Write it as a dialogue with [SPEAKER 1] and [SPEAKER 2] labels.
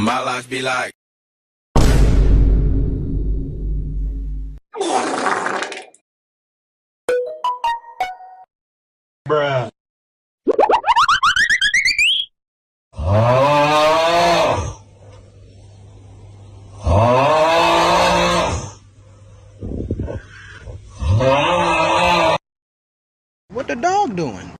[SPEAKER 1] My life be like.
[SPEAKER 2] Bruh.
[SPEAKER 3] What the dog doing?